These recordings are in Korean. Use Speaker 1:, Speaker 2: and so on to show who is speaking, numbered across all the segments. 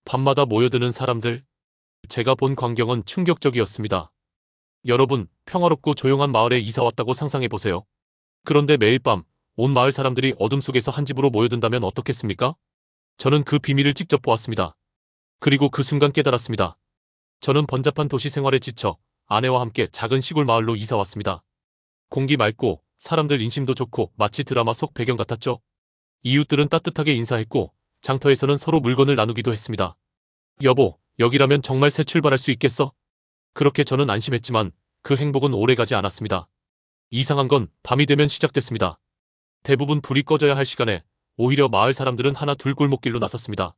Speaker 1: 밤마다 모여드는 사람들. 제가 본 광경은 충격적이었습니다. 여러분, 평화롭고 조용한 마을에 이사 왔다고 상상해보세요. 그런데 매일 밤, 온 마을 사람들이 어둠 속에서 한 집으로 모여든다면 어떻겠습니까? 저는 그 비밀을 직접 보았습니다. 그리고 그 순간 깨달았습니다. 저는 번잡한 도시 생활에 지쳐 아내와 함께 작은 시골 마을로 이사 왔습니다. 공기 맑고 사람들 인심도 좋고 마치 드라마 속 배경 같았죠. 이웃들은 따뜻하게 인사했고 장터에서는 서로 물건을 나누기도 했습니다. 여보, 여기라면 정말 새 출발할 수 있겠어? 그렇게 저는 안심했지만 그 행복은 오래가지 않았습니다. 이상한 건 밤이 되면 시작됐습니다. 대부분 불이 꺼져야 할 시간에 오히려 마을 사람들은 하나 둘 골목길로 나섰습니다.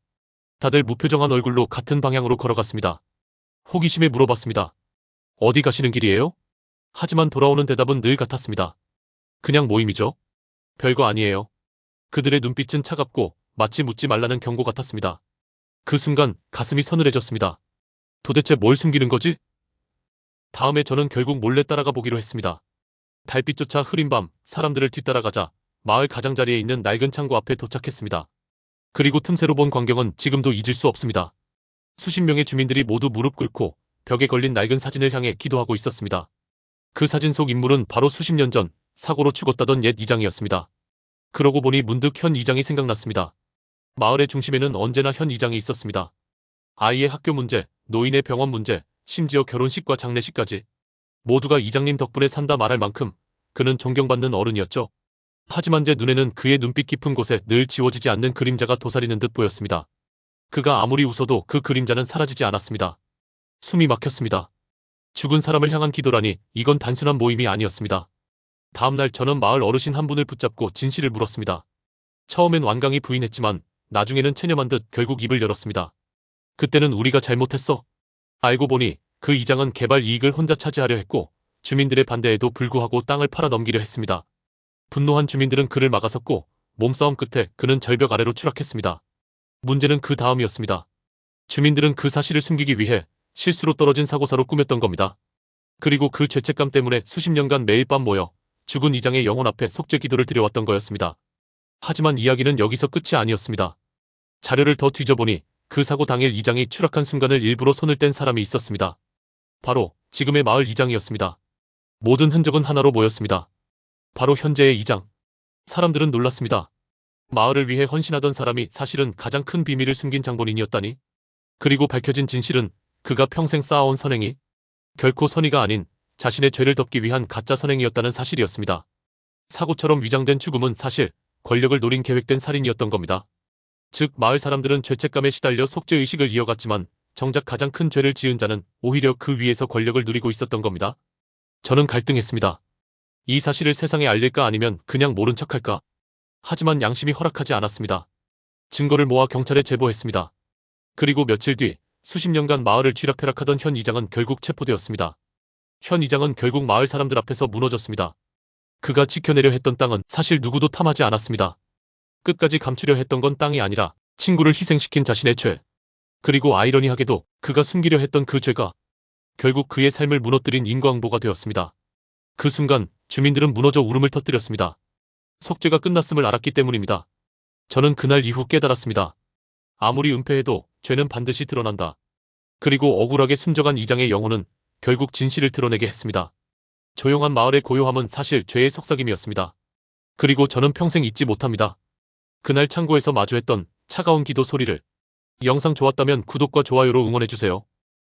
Speaker 1: 다들 무표정한 얼굴로 같은 방향으로 걸어갔습니다. 호기심에 물어봤습니다. 어디 가시는 길이에요? 하지만 돌아오는 대답은 늘 같았습니다. 그냥 모임이죠. 별거 아니에요. 그들의 눈빛은 차갑고 마치 묻지 말라는 경고 같았습니다. 그 순간 가슴이 서늘해졌습니다. 도대체 뭘 숨기는 거지? 다음에 저는 결국 몰래 따라가 보기로 했습니다. 달빛조차 흐린 밤 사람들을 뒤따라가자 마을 가장자리에 있는 낡은 창고 앞에 도착했습니다. 그리고 틈새로 본 광경은 지금도 잊을 수 없습니다. 수십 명의 주민들이 모두 무릎 꿇고 벽에 걸린 낡은 사진을 향해 기도하고 있었습니다. 그 사진 속 인물은 바로 수십 년 전 사고로 죽었다던 옛 이장이었습니다. 그러고 보니 문득 현 이장이 생각났습니다. 마을의 중심에는 언제나 현 이장이 있었습니다. 아이의 학교 문제, 노인의 병원 문제, 심지어 결혼식과 장례식까지 모두가 이장님 덕분에 산다 말할 만큼 그는 존경받는 어른이었죠. 하지만 제 눈에는 그의 눈빛 깊은 곳에 늘 지워지지 않는 그림자가 도사리는 듯 보였습니다. 그가 아무리 웃어도 그 그림자는 사라지지 않았습니다. 숨이 막혔습니다. 죽은 사람을 향한 기도라니 이건 단순한 모임이 아니었습니다. 다음날 저는 마을 어르신 한 분을 붙잡고 진실을 물었습니다. 처음엔 완강히 부인했지만 나중에는 체념한 듯 결국 입을 열었습니다. 그때는 우리가 잘못했어. 알고 보니 그 이장은 개발 이익을 혼자 차지하려 했고 주민들의 반대에도 불구하고 땅을 팔아 넘기려 했습니다. 분노한 주민들은 그를 막아섰고 몸싸움 끝에 그는 절벽 아래로 추락했습니다. 문제는 그 다음이었습니다. 주민들은 그 사실을 숨기기 위해 실수로 떨어진 사고사로 꾸몄던 겁니다. 그리고 그 죄책감 때문에 수십 년간 매일 밤 모여 죽은 이장의 영혼 앞에 속죄 기도를 드려왔던 거였습니다. 하지만 이야기는 여기서 끝이 아니었습니다. 자료를 더 뒤져보니 그 사고 당일 이장이 추락한 순간을 일부러 손을 뗀 사람이 있었습니다. 바로 지금의 마을 이장이었습니다. 모든 흔적은 하나로 모였습니다. 바로 현재의 이장. 사람들은 놀랐습니다. 마을을 위해 헌신하던 사람이 사실은 가장 큰 비밀을 숨긴 장본인이었다니. 그리고 밝혀진 진실은 그가 평생 쌓아온 선행이 결코 선의가 아닌 자신의 죄를 덮기 위한 가짜 선행이었다는 사실이었습니다. 사고처럼 위장된 죽음은 사실 권력을 노린 계획된 살인이었던 겁니다. 즉 마을 사람들은 죄책감에 시달려 속죄의식을 이어갔지만 정작 가장 큰 죄를 지은 자는 오히려 그 위에서 권력을 누리고 있었던 겁니다. 저는 갈등했습니다. 이 사실을 세상에 알릴까 아니면 그냥 모른 척할까? 하지만 양심이 허락하지 않았습니다. 증거를 모아 경찰에 제보했습니다. 그리고 며칠 뒤 수십 년간 마을을 쥐락펴락하던 현 이장은 결국 체포되었습니다. 현 이장은 결국 마을 사람들 앞에서 무너졌습니다. 그가 지켜내려 했던 땅은 사실 누구도 탐하지 않았습니다. 끝까지 감추려 했던 건 땅이 아니라 친구를 희생시킨 자신의 죄. 그리고 아이러니하게도 그가 숨기려 했던 그 죄가 결국 그의 삶을 무너뜨린 인과응보가 되었습니다. 그 순간 주민들은 무너져 울음을 터뜨렸습니다. 속죄가 끝났음을 알았기 때문입니다. 저는 그날 이후 깨달았습니다. 아무리 은폐해도 죄는 반드시 드러난다. 그리고 억울하게 숨져간 이장의 영혼은 결국 진실을 드러내게 했습니다. 조용한 마을의 고요함은 사실 죄의 속삭임이었습니다. 그리고 저는 평생 잊지 못합니다. 그날 창고에서 마주했던 차가운 기도 소리를. 이 영상 좋았다면 구독과 좋아요로 응원해주세요.